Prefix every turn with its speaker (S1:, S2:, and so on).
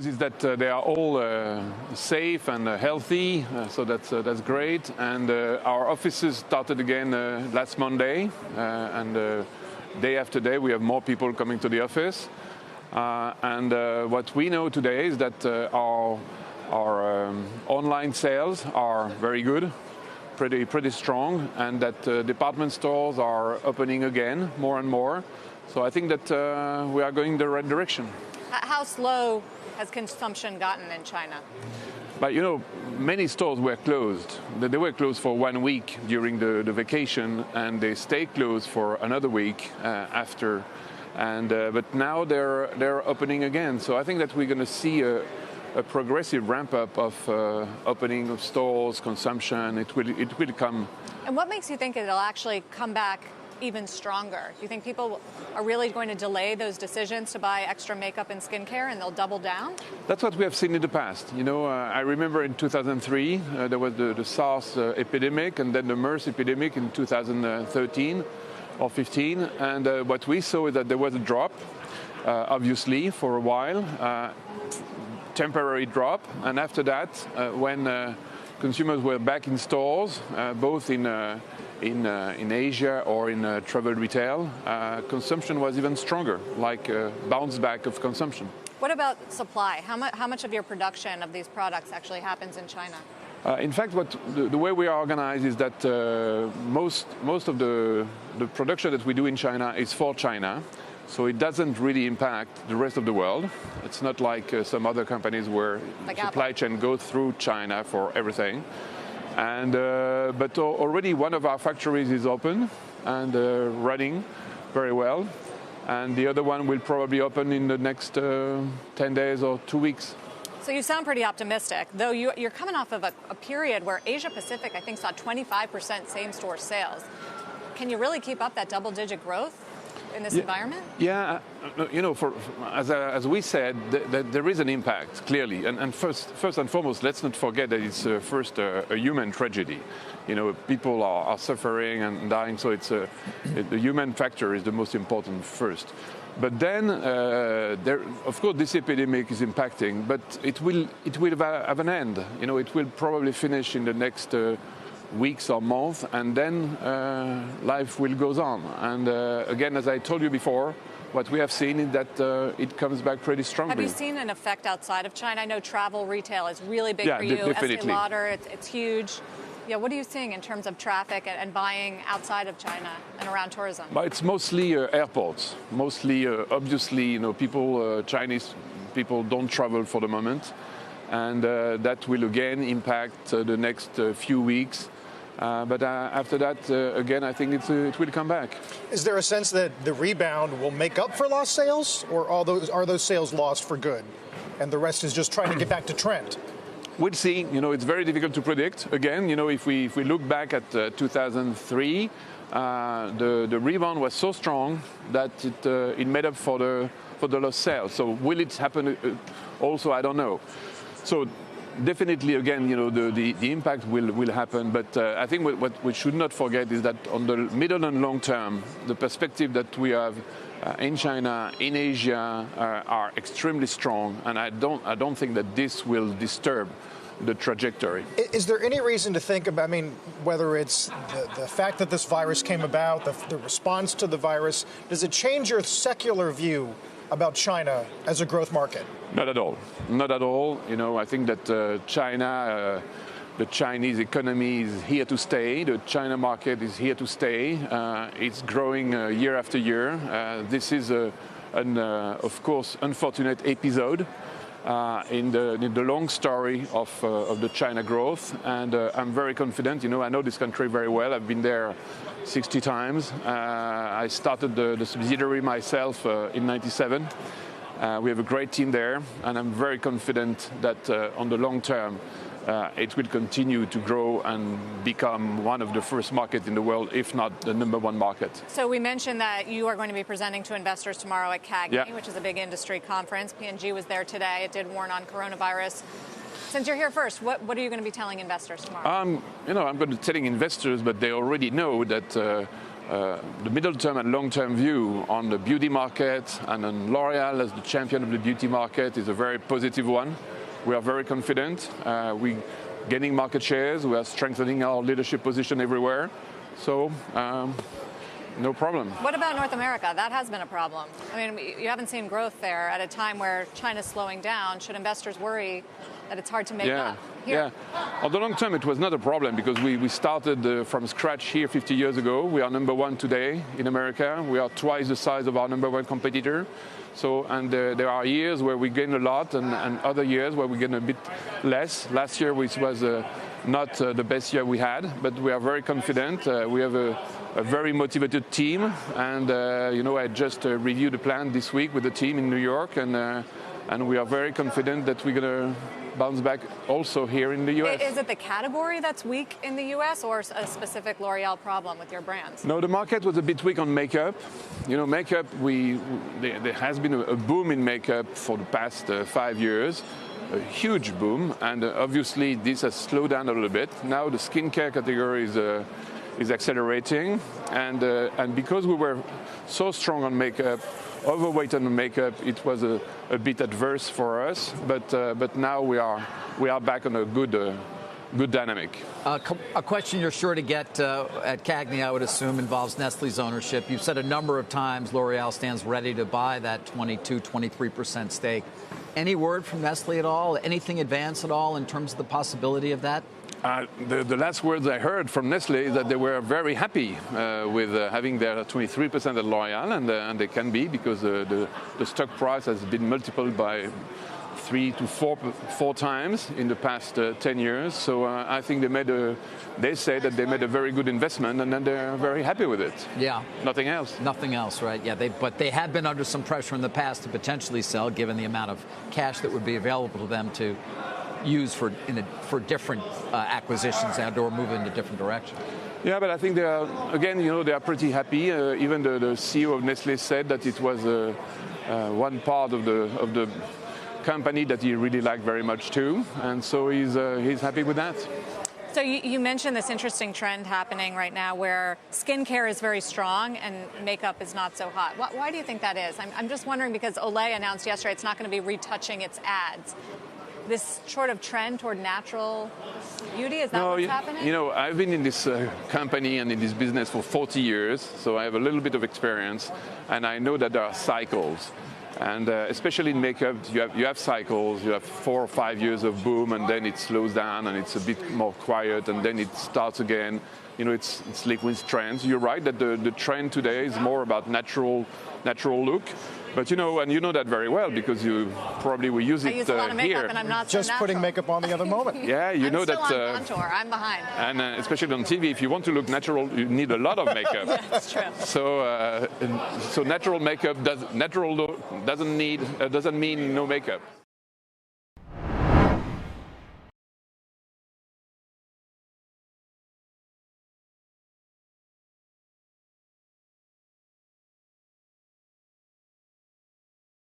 S1: news is that they are all safe and healthy, so that's great. And our offices started again last Monday, and day after day we have more people coming to the office. And what we know today is that our online sales are very good, pretty strong, and that department stores are opening again more and more. So I think that we are going the right direction.
S2: How slow has consumption gotten in China?
S1: But many stores were closed. They were closed for 1 week during the vacation, and they stayed closed for another week after. And but now they're opening again. So I think that we're going to see a progressive ramp up of opening of stores, consumption. It will come.
S2: And what makes you think it'll actually come back even stronger? Do you think people are really going to delay those decisions to buy extra makeup and skincare, and they'll double down?
S1: That's what we have seen in the past. I remember in 2003 there was the SARS epidemic, and then the MERS epidemic in 2013 or 15. And what we saw is that there was a drop, obviously, for a while, temporary drop, and after that, when consumers were back in stores, both in Asia or in travel retail, consumption was even stronger, like a bounce back of consumption.
S2: What about supply? How much of your production of these products actually happens in China?
S1: In fact, the way we are organized is that most of the production that we do in China is for China. So it doesn't really impact the rest of the world. It's not like some other companies where supply chain goes through China for everything. And but already one of our factories is open and running very well, and the other one will probably open in the next 10 days or 2 weeks.
S2: So you sound pretty optimistic, though you're coming off of a period where Asia Pacific, I think, saw 25% same-store sales. Can you really keep up that double-digit growth in this environment?
S1: Yeah, as we said, there is an impact, clearly. And first and foremost, let's not forget that it's first a human tragedy. People are suffering and dying, so the human factor is the most important first. But then, of course, this epidemic is impacting, but it will have an end. It will probably finish in the next weeks or months, and then life will go on. And again, as I told you before, what we have seen is that it comes back pretty strongly.
S2: Have you seen an effect outside of China? I know travel retail is really big for you.
S1: Definitely.
S2: Estee Lauder, it's huge. Yeah, what are you seeing in terms of traffic and buying outside of China and around tourism?
S1: But it's mostly airports. Mostly, obviously, Chinese people don't travel for the moment, and that will again impact the next few weeks. But after that, again, I think it will come back.
S3: Is there a sense that the rebound will make up for lost sales, or are those sales lost for good, and the rest is just trying to get back to trend?
S1: We'll see. It's very difficult to predict. Again, if we look back at 2003, the rebound was so strong that it made up for the lost sales. So will it happen also? I don't know. So definitely, again, the impact will happen. But I think what we should not forget is that on the middle and long term, the perspective that we have in China, in Asia, are extremely strong, and I don't think that this will disturb the trajectory.
S3: Is there any reason to think about, whether it's the fact that this virus came about, the response to the virus, does it change your secular view about China as a growth market?
S1: Not at all. Not at all. I think that China, the Chinese economy is here to stay. The China market is here to stay. It's growing year after year. This is of course, unfortunate episode in the long story of the China growth. And I'm very confident. I know this country very well. I've been there 60 times. I started the subsidiary myself in '97. We have a great team there, and I'm very confident that on the long term, it will continue to grow and become one of the first markets in the world, if not the #1 market.
S2: So we mentioned that you are going to be presenting to investors tomorrow at CAGNY, which is a big industry conference. P&G was there today. It did warn on coronavirus. Since you're here first, what are you going to be telling investors tomorrow?
S1: I'm going to be telling investors, but they already know that the middle-term and long-term view on the beauty market and on L'Oréal as the champion of the beauty market is a very positive one. We are very confident. We're gaining market shares. We are strengthening our leadership position everywhere. So, no problem.
S2: What about North America? That has been a problem. I mean, you haven't seen growth there at a time where China's slowing down. Should investors worry that it's hard to make up here?
S1: Yeah. On the long term, it was not a problem because we started from scratch here 50 years ago. We are number one today in America. We are twice the size of our number one competitor. So, and there are years where we gain a lot and other years where we gain a bit less. Last year, which was not the best year we had, but we are very confident. We have a very motivated team, and you know, I just reviewed the plan this week with the team in New York, and we are very confident that we're going to bounce back also here in the U.S.
S2: Is it the category that's weak in the U.S. or a specific L'Oréal problem with your brands?
S1: No, the market was a bit weak on makeup. You know, makeup, there has been a boom in makeup for the past 5 years, a huge boom, and obviously this has slowed down a little bit. Now the skincare category is accelerating, and because we were so strong on makeup, overweight on makeup, it was a bit adverse for us. But now we are back on a good dynamic.
S4: A question you're sure to get at CAGNY, I would assume, involves Nestle's ownership. You've said a number of times L'Oréal stands ready to buy that 22-23% stake. Any word from Nestle at all? Anything advance at all in terms of the possibility of that?
S1: The last words I heard from Nestle is that they were very happy with having their 23% at L'Oréal, and they can be because the stock price has been multiplied by 3 to 4 times in the past 10 years. So I think they say that they made a very good investment, and then they're very happy with it.
S4: Yeah.
S1: Nothing else.
S4: Nothing else, right? Yeah. But they have been under some pressure in the past to potentially sell, given the amount of cash that would be available to them to use for different acquisitions and/or move in a different direction.
S1: Yeah, but I think they are, again, you know, they are pretty happy. Even the CEO of Nestle said that it was one part of the company that he really liked very much too, and so he's happy with that.
S2: So you mentioned this interesting trend happening right now where skincare is very strong and makeup is not so hot. Why do you think that is? I'm just wondering because Olay announced yesterday it's not going to be retouching its ads. This sort of trend toward natural beauty, is that what's happening? You
S1: know, I've been in this company and in this business for 40 years, so I have a little bit of experience, and I know that there are cycles. And especially in makeup, you have cycles. You have 4 or 5 years of boom, and then it slows down, and it's a bit more quiet, and then it starts again. You know, it's like with trends. You're right that the trend today is more about natural look. But you know, and you know that very well because you probably will use it
S2: I use a lot of makeup
S1: here.
S2: And I'm not
S3: just
S2: so
S3: putting makeup on the other moment.
S1: Yeah, you know that.
S2: I'm still on contour. I'm behind.
S1: And especially on TV, if you want to look natural, you need a lot of makeup.
S2: Yeah, that's true.
S1: So natural makeup natural look doesn't mean no makeup.